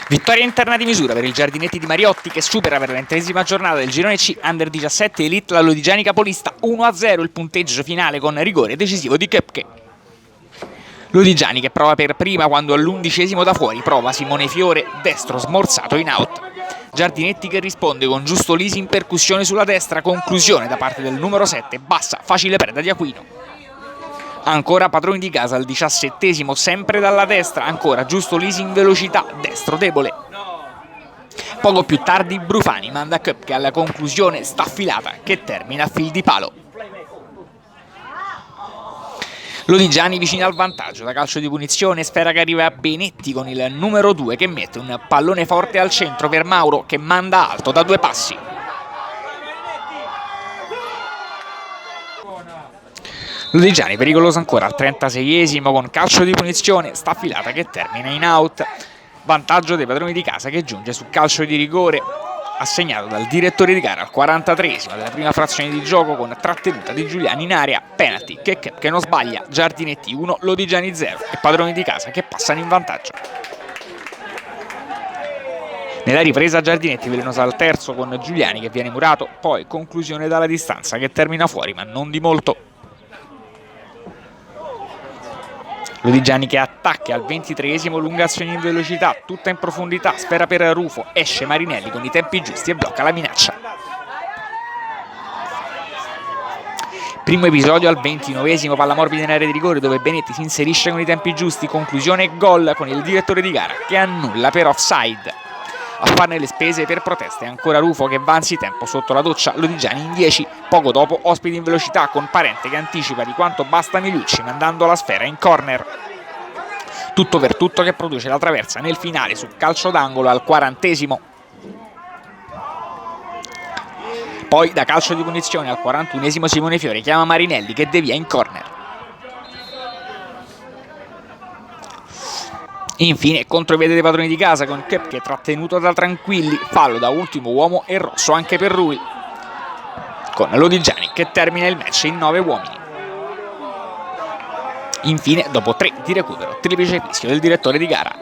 Vittoria interna di misura per il Giardinetti di Mariotti, che supera per l'20ª giornata del girone C Under 17 Elite la Lodigiani Capolista 1-0, il punteggio finale con rigore decisivo di Köpke. Lodigiani che prova per prima quando all'11° da fuori prova Simone Fiore, destro smorzato in out. Giardinetti che risponde con Giusto Lisi in percussione sulla destra, conclusione da parte del numero 7, bassa, facile preda di Aquino. Ancora padroni di casa al 17°, sempre dalla destra, ancora Giusto Lisi in velocità, destro debole. Poco più tardi Brufani manda Köpke alla conclusione staffilata che termina a fil di palo. Lodigiani vicino al vantaggio da calcio di punizione, sfera che arriva a Benetti con il numero 2 che mette un pallone forte al centro per Mauro che manda alto da 2 passi. Lodigiani pericoloso ancora al 36° con calcio di punizione, staffilata che termina in out. Vantaggio dei padroni di casa che giunge su calcio di rigore assegnato dal direttore di gara al 43° della prima frazione di gioco con trattenuta di Giuliani in area, penalty che non sbaglia, Giardinetti 1, Lodigiani 0 e padroni di casa che passano in vantaggio. Nella ripresa Giardinetti velenosa al terzo con Giuliani che viene murato, poi conclusione dalla distanza che termina fuori ma non di molto. Lodigiani che attacca al 23°, lunga azione in velocità, tutta in profondità, sfera per Rufo, esce Marinelli con i tempi giusti e blocca la minaccia. Primo episodio al 29°, palla morbida in area di rigore dove Benetti si inserisce con i tempi giusti, conclusione e gol con il direttore di gara che annulla per offside. A farne le spese per proteste ancora Rufo che va anzitempo sotto la doccia, Lodigiani in 10, poco dopo ospiti in velocità con Parente che anticipa di quanto basta Miliucci mandando la sfera in corner. Tutto per tutto che produce la traversa nel finale su calcio d'angolo al 40°. Poi da calcio di punizione al 41° Simone Fiore chiama Marinelli che devia in corner. Infine contropiede dei padroni di casa con Köpke trattenuto da Tranquilli, fallo da ultimo uomo e rosso anche per lui, con Lodigiani che termina il match in 9 uomini. Infine dopo 3 di recupero, triplice fischio del direttore di gara.